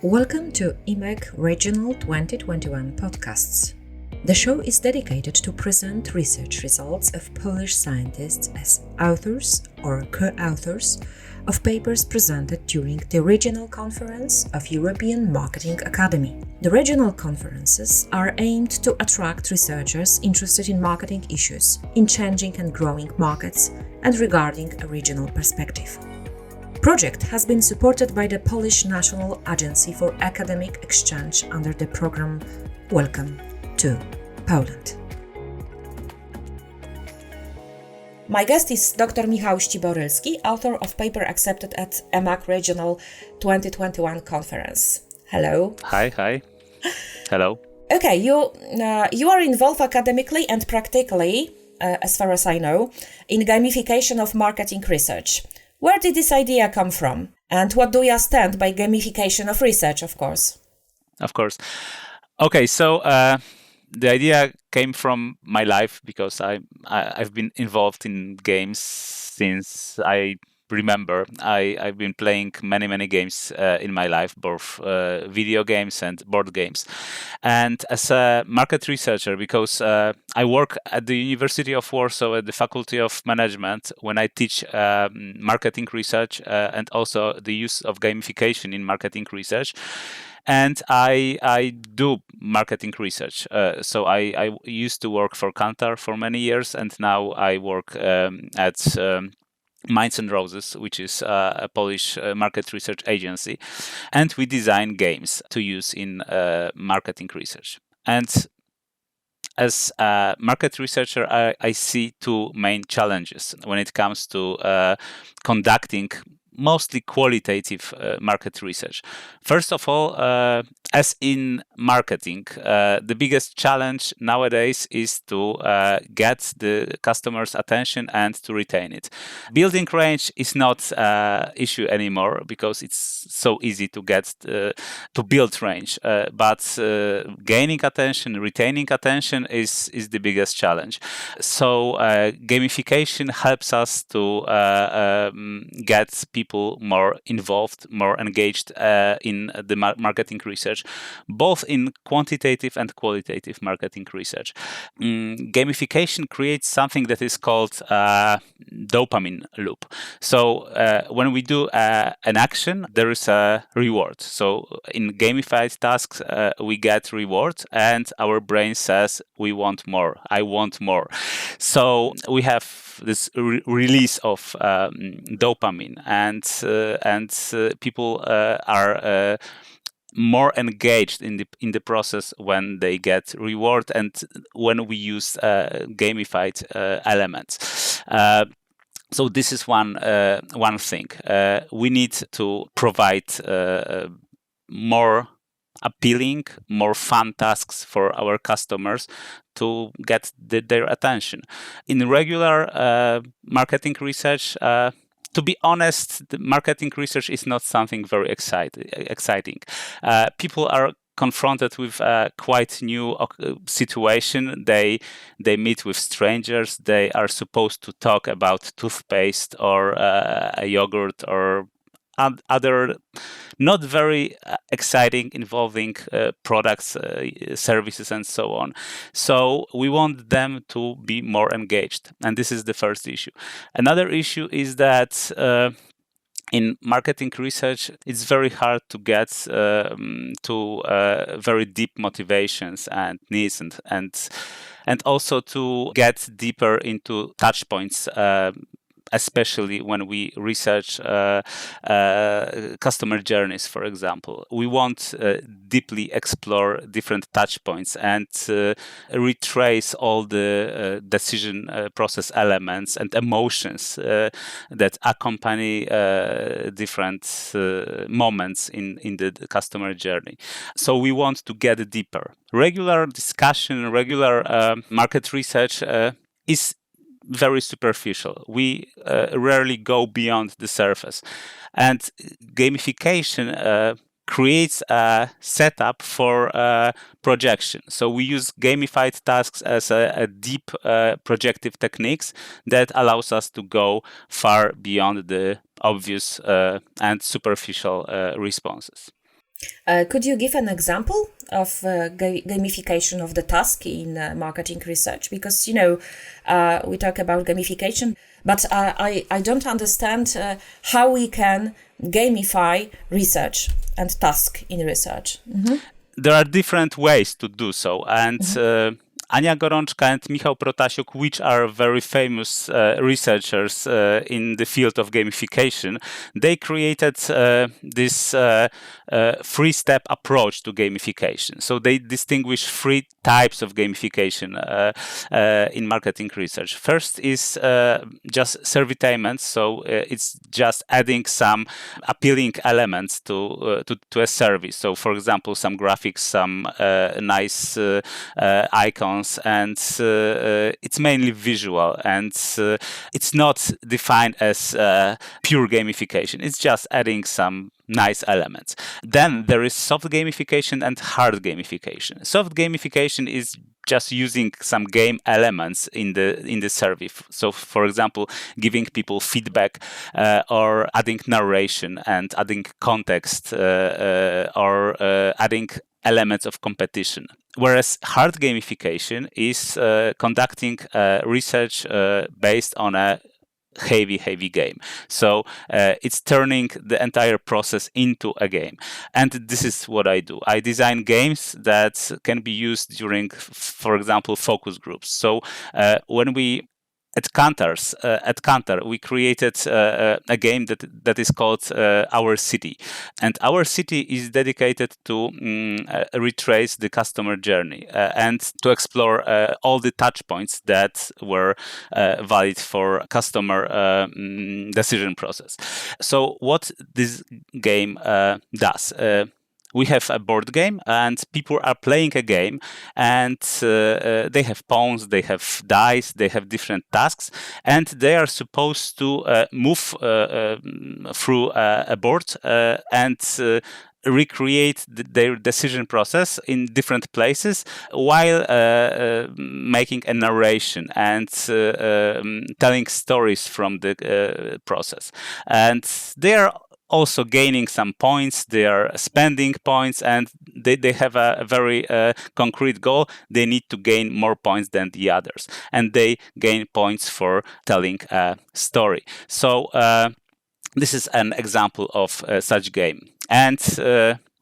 Welcome to EMAC Regional 2021 podcasts. The show is dedicated to present research results of Polish scientists as authors or co-authors of papers presented during the Regional Conference of European Marketing Academy. The regional conferences are aimed to attract researchers interested in marketing issues, in changing and growing markets, and regarding a regional perspective. Project has been supported by the Polish National Agency for Academic Exchange under the program Welcome to Poland. My guest is Dr. Michał Ścibor-Rylski, author of paper accepted at EMAC Regional 2021 conference. Hello. Hi. Hello. Okay, you are involved academically and practically, as far as I know, in gamification of marketing research. Where did this idea come from? And what do you understand by gamification of research, of course? Of course. Okay, so the idea came from my life because I've been involved in games since I remember. I've been playing many games in my life, both video games and board games. And as a market researcher, because I work at the University of Warsaw at the Faculty of Management when I teach marketing research and also the use of gamification in marketing research. And I do marketing research. So I used to work for Kantar for many years, and now I work at Minds and Roses, which is a Polish market research agency. And we design games to use in marketing research. And as a market researcher, I see two main challenges when it comes to conducting mostly qualitative market research. First of all, as in marketing, the biggest challenge nowadays is to get the customer's attention and to retain it. Building range is not an issue anymore because it's so easy to get to build range. But gaining attention, retaining attention is the biggest challenge. So gamification helps us to get people more involved, more engaged in the marketing research, both in quantitative and qualitative marketing research. Gamification creates something that is called dopamine loop. So when we do an action, there is a reward. So in gamified tasks, we get reward and our brain says, we want more, I want more. So we have this release of dopamine, and people are more engaged in the process when they get reward and when we use gamified elements. So this is one thing. We need to provide more appealing, more fun tasks for our customers to get their attention. In regular marketing research, to be honest, the marketing research is not something very exciting. People are confronted with a quite new situation. They meet with strangers. They are supposed to talk about toothpaste or a yogurt or other not very exciting, involving products, services, and so on. So we want them to be more engaged. And this is the first issue. Another issue is that in marketing research, it's very hard to get to very deep motivations and needs and also to get deeper into touch points, especially when we research customer journeys, for example. We want to deeply explore different touch points and retrace all the decision process elements and emotions that accompany different moments in the customer journey. So we want to get deeper. Regular discussion, regular market research is very superficial. We rarely go beyond the surface. And gamification creates a setup for projection. So we use gamified tasks as a deep projective techniques that allows us to go far beyond the obvious and superficial responses. Could you give an example of gamification of the task in marketing research? Because, we talk about gamification, but I don't understand how we can gamify research and task in research. Mm-hmm. There are different ways to do so. And Ania Gorączka and Michał Protasiuk, which are very famous researchers in the field of gamification, they created this three-step approach to gamification. So they distinguish three types of gamification in marketing research. First is just servitainment, so it's just adding some appealing elements to a service. So, for example, some graphics, some nice icons, and it's mainly visual, and it's not defined as pure gamification. It's just adding some nice elements. Then there is soft gamification and hard gamification. Soft gamification is just using some game elements in the survey. So, for example, giving people feedback or adding narration and adding context or adding elements of competition. Whereas hard gamification is conducting research based on a heavy game. So it's turning the entire process into a game. And this is what I do. I design games that can be used during, for example, focus groups. So when we at Kantar, we created a game that is called Our City. And Our City is dedicated to retrace the customer journey and to explore all the touch points that were valid for customer decision process. So what this game does, we have a board game and people are playing a game, and they have pawns, they have dice, they have different tasks, and they are supposed to move through a board and recreate their decision process in different places while making a narration and telling stories from the process. And they are also gaining some points, they are spending points, and they have a very concrete goal. They need to gain more points than the others, and they gain points for telling a story. So this is an example of such game. And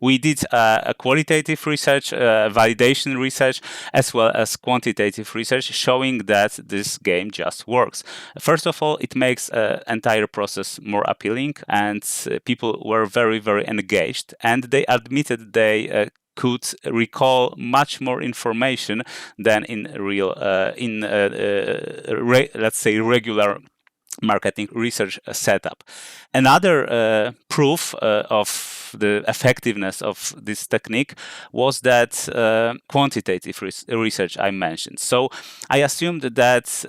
we did a qualitative research, validation research, as well as quantitative research, showing that this game just works. First of all, it makes the entire process more appealing, and people were very, very engaged, and they admitted they could recall much more information than in real, let's say, regular marketing research setup. Another proof of the effectiveness of this technique was that quantitative research I mentioned. So I assumed that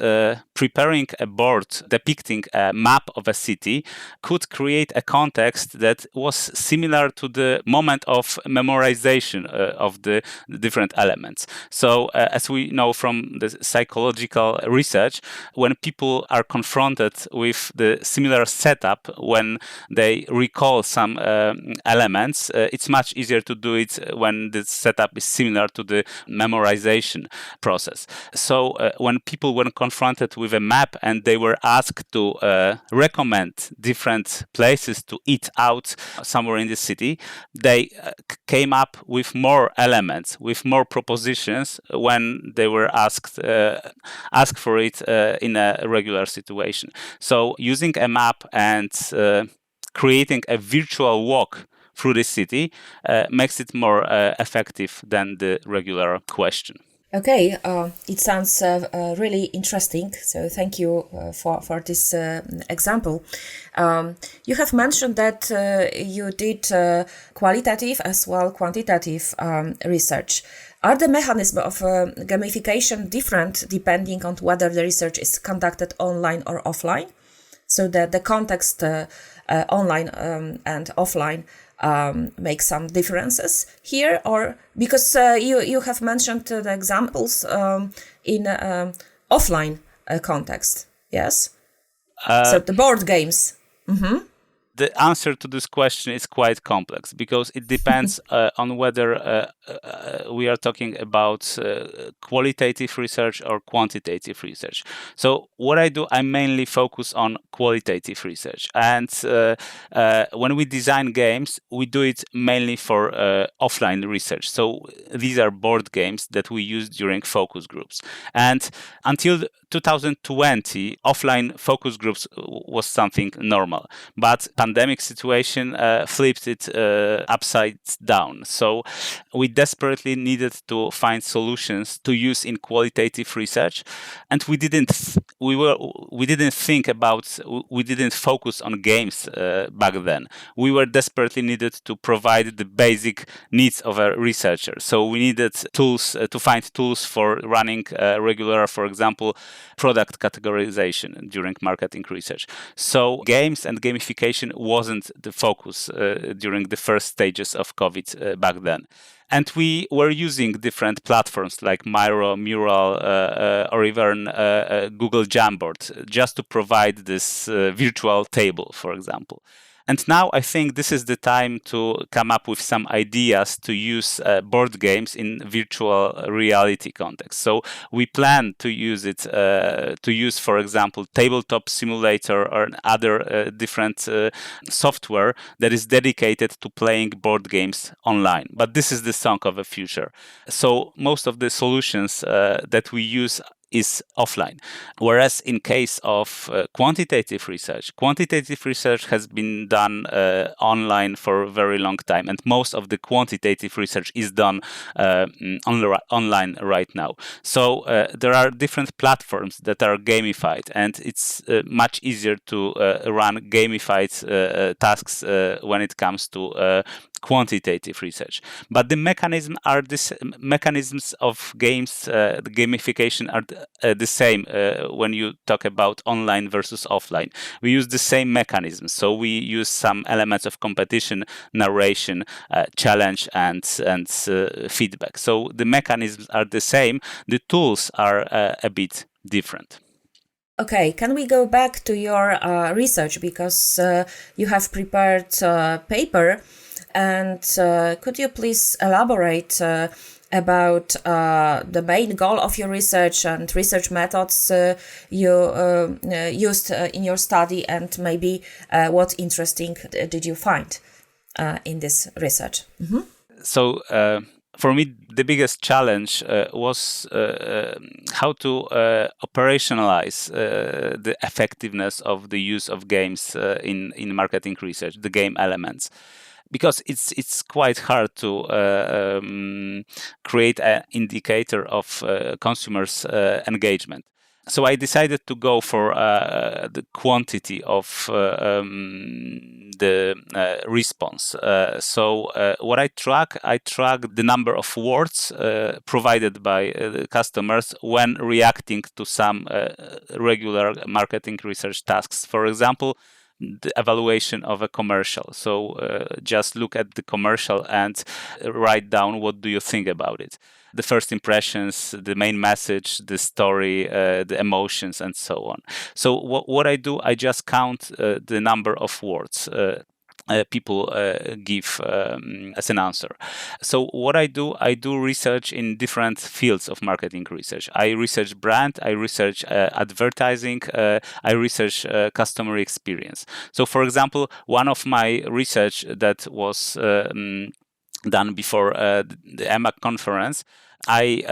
preparing a board depicting a map of a city could create a context that was similar to the moment of memorization of the different elements. So as we know from the psychological research, when people are confronted with the similar setup, when they recall some elements, it's much easier to do it when the setup is similar to the memorization process. So when people were confronted with a map and they were asked to recommend different places to eat out somewhere in the city, they came up with more elements, with more propositions when they were asked for it in a regular situation. So using a map and creating a virtual walk through the city makes it more effective than the regular question. Okay, it sounds really interesting. So thank you for this example. You have mentioned that you did qualitative as well quantitative research. Are the mechanisms of gamification different depending on whether the research is conducted online or offline? So that the context online and offline make some differences here, or because you have mentioned the examples in offline context, yes? So the board games. Mm-hmm. The answer to this question is quite complex because it depends on whether we are talking about qualitative research or quantitative research. So what I do, I mainly focus on qualitative research. And when we design games, we do it mainly for offline research. So these are board games that we use during focus groups. And until 2020, offline focus groups was something normal, but pandemic situation flipped it upside down. So we desperately needed to find solutions to use in qualitative research, and we didn't focus on games back then. We were desperately needed to provide the basic needs of a researcher. So we needed tools to find tools for running regular, for example, product categorization during marketing research. So games and gamification wasn't the focus during the first stages of COVID back then. And we were using different platforms like Miro, Mural, or even Google Jamboard just to provide this virtual table, for example. And now I think this is the time to come up with some ideas to use board games in virtual reality context. So we plan to use it for example, tabletop simulator or other different software that is dedicated to playing board games online. But this is the song of the future. So most of the solutions that we use is offline. Whereas in case of quantitative research has been done online for a very long time, and most of the quantitative research is done online right now. So there are different platforms that are gamified, and it's much easier to run gamified tasks when it comes to quantitative research. But the mechanisms of games, the gamification are the same when you talk about online versus offline. We use the same mechanisms. So we use some elements of competition, narration, challenge, and feedback. So the mechanisms are the same. The tools are a bit different. Okay, can we go back to your research, because you have prepared a paper, and could you please elaborate about the main goal of your research and research methods you used in your study, and maybe what interesting did you find in this research? Mm-hmm. So for me, the biggest challenge was how to operationalize the effectiveness of the use of games in marketing research, the game elements. Because it's quite hard to create an indicator of consumers' engagement. So I decided to go for the quantity of the response. So what I track the number of words provided by the customers when reacting to some regular marketing research tasks. For example, the evaluation of a commercial. So just look at the commercial and write down what do you think about it. The first impressions, the main message, the story, the emotions, and so on. So what I do, I just count the number of words people give as an answer. So what I do research in different fields of marketing research. I research brand, I research advertising, I research customer experience. So for example, one of my research that was done before the EMAC conference, I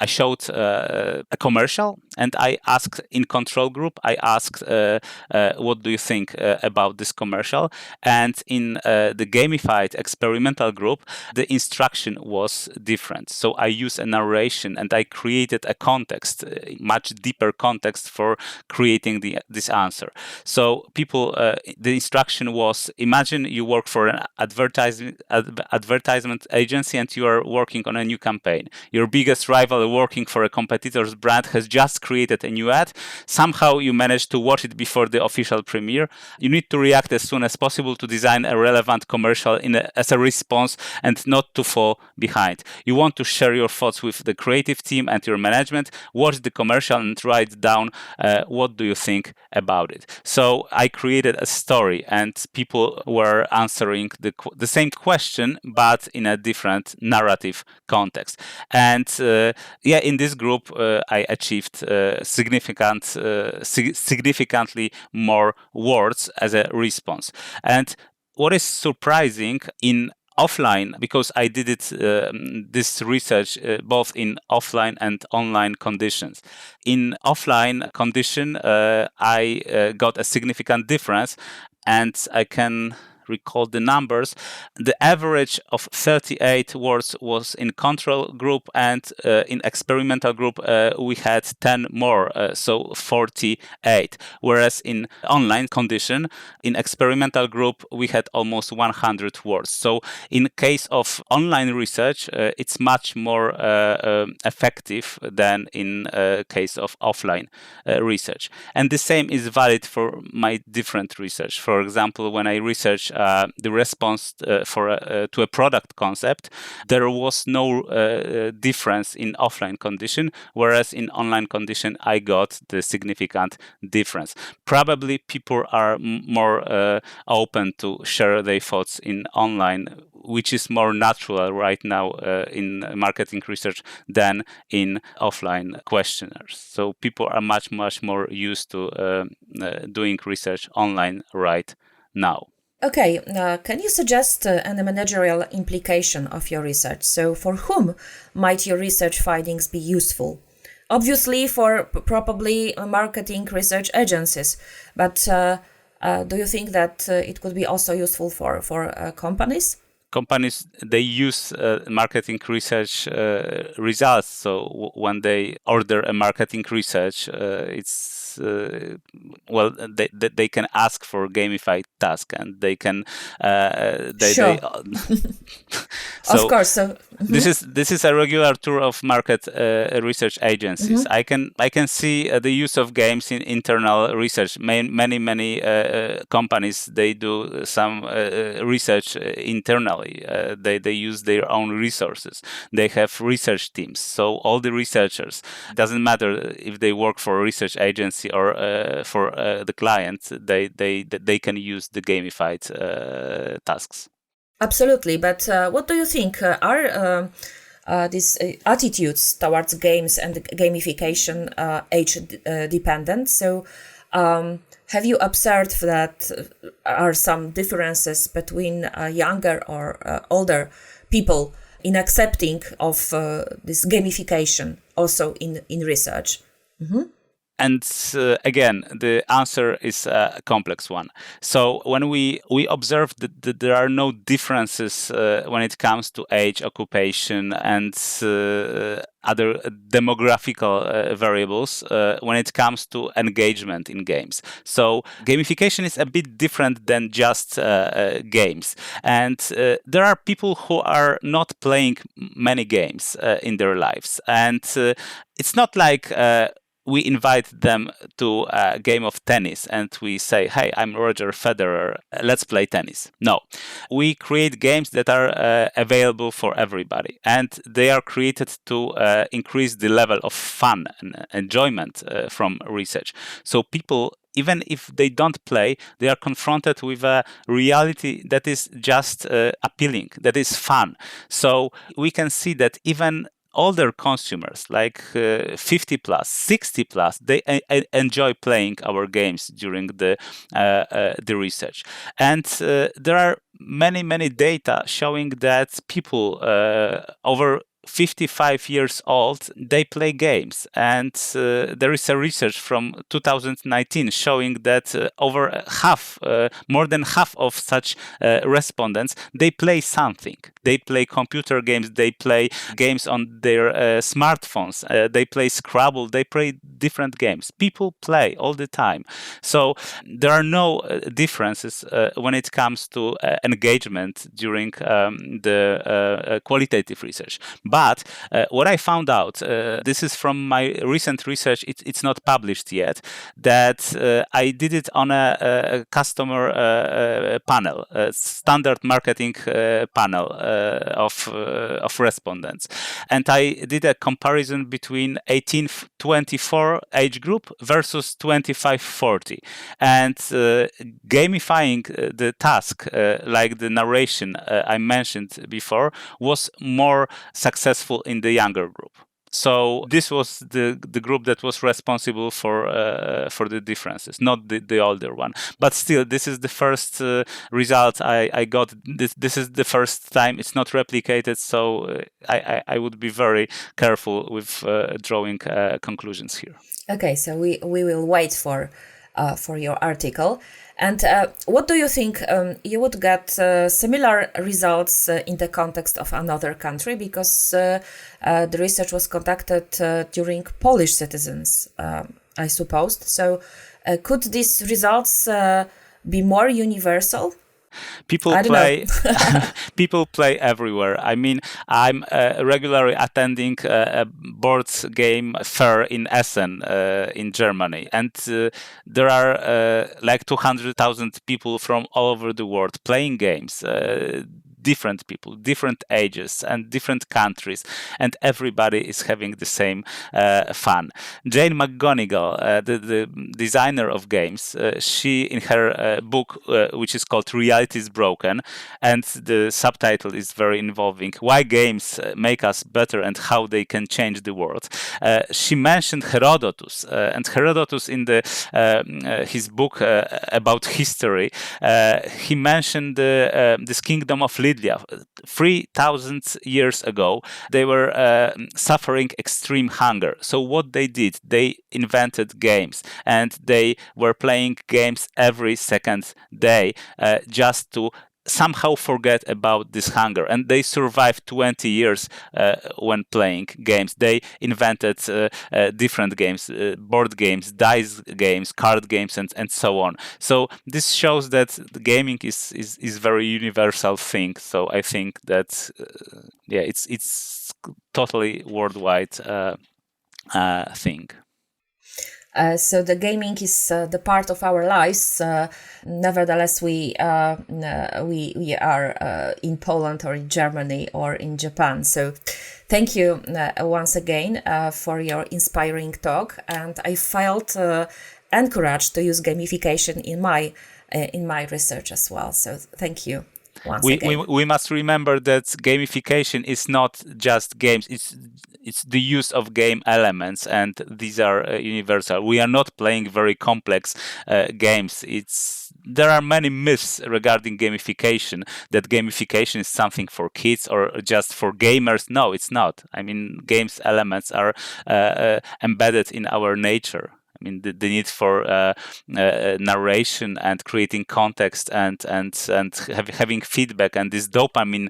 showed a commercial, and I asked in control group, what do you think about this commercial? And in the gamified experimental group, the instruction was different. So I used a narration, and I created a context, a much deeper context for creating this answer. So people, the instruction was, imagine you work for an advertisement agency, and you are working on a new campaign. campaign. Your biggest rival working for a competitor's brand has just created a new ad. Somehow you manage to watch it before the official premiere. You need to react as soon as possible to design a relevant commercial as a response and not to fall behind. You want to share your thoughts with the creative team and your management. Watch the commercial and write down what do you think about it. So I created a story, and people were answering the same question, but in a different narrative context. And in this group, I achieved significantly more words as a response. And what is surprising in offline, because I did this research both in offline and online conditions. In offline condition, I got a significant difference, and I can recall the numbers. The average of 38 words was in control group, and in experimental group we had 10 more, so 48. Whereas in online condition, in experimental group we had almost 100 words. So in case of online research, it's much more effective than in case of offline research. And the same is valid for my different research. For example, when I research the response to a product concept, there was no difference in offline condition, whereas in online condition I got the significant difference. Probably people are more open to share their thoughts in online, which is more natural right now in marketing research than in offline questionnaires. So people are much more used to doing research online right now. Okay, can you suggest any managerial implication of your research? So for whom might your research findings be useful? Obviously for probably marketing research agencies, but do you think that it could be also useful for companies? Companies, they use marketing research results. So when they order a marketing research, it's they can ask for gamified task, and they can Sure. So of course. So this is a regular tour of market research agencies. I can see the use of games in internal research. Many companies, they do some research internally. They use their own resources. They have research teams. So all the researchers, doesn't matter if they work for a research agency or for the client, they can use the gamified tasks. absolutely. But what do you think are these attitudes towards games and gamification age dependent? So have you observed that are some differences between younger or older people in accepting of this gamification also in research? And again, the answer is a complex one. So when we observe that there are no differences when it comes to age, occupation, and other demographical variables when it comes to engagement in games. So gamification is a bit different than just games. And there are people who are not playing many games in their lives. And it's not like we invite them to a game of tennis and we say, hey, I'm Roger Federer, let's play tennis. No, we create games that are available for everybody, and they are created to increase the level of fun and enjoyment from research. So people, even if they don't play, they are confronted with a reality that is just appealing, that is fun. So we can see that even older consumers, like 50 plus, 60 plus, they enjoy playing our games during the research. And there are many data showing that people over 55 years old, they play games. And there is a research from 2019 showing that over half, more than half of such respondents, they play something. They play computer games, they play games on their smartphones, they play Scrabble, they play different games. People play all the time. So there are no differences when it comes to engagement during the qualitative research. But what I found out, this is from my recent research, it's not published yet, that I did it on a customer panel, a standard marketing panel of respondents. And I did a comparison between 18-24 age group versus 25-40. And gamifying the task, like the narration I mentioned before, was more successful in the younger group. So this was the group that was responsible for the differences, not the older one. But still, this is the first result I got. This is the first time it's not replicated, so I would be very careful with drawing conclusions here. Okay, so we will wait for your article. And what do you think? You would get similar results in the context of another country, because the research was conducted during Polish citizens, I suppose. So could these results be more universal? People play everywhere. I mean, I'm regularly attending a board game fair in Essen in Germany, and there are like 200,000 people from all over the world playing games. Different people, different ages and different countries, and everybody is having the same fun. Jane McGonigal, the designer of games, she in her book, which is called Reality is Broken, and the subtitle is very involving, Why Games Make Us Better and How They Can Change the World. She mentioned Herodotus, and Herodotus in his book about history, he mentioned this kingdom of Lydia. 3,000 years ago, they were suffering extreme hunger. So what they did, they invented games, and they were playing games every second day just to somehow forget about this hunger, and they survived 20 years when playing games. They invented different games, board games, dice games, card games, and so on. So this shows that gaming is very universal thing. So I think that it's totally worldwide thing. So the gaming is the part of our lives. Nevertheless, we are in Poland or in Germany or in Japan. So thank you once again for your inspiring talk. And I felt encouraged to use gamification in my research as well. So thank you. We must remember that gamification is not just games. It's the use of game elements, and these are universal. We are not playing very complex games. There are many myths regarding gamification, that gamification is something for kids or just for gamers. No, it's not. I mean, games elements are embedded in our nature. I mean, the need for narration and creating context and having feedback, and this dopamine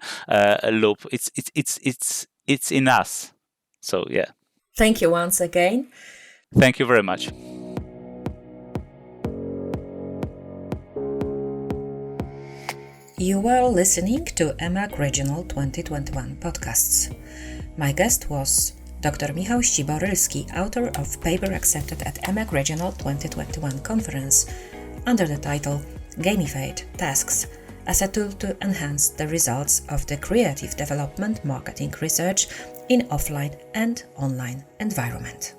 loop. It's in us. So yeah. Thank you once again. Thank you very much. You were listening to EMAC Regional 2021 podcasts. My guest was Dr. Michał Ścibor-Rylski, author of paper accepted at EMAC Regional 2021 conference under the title Gamified Tasks as a tool to enhance the results of the creative development marketing research in offline and online environment.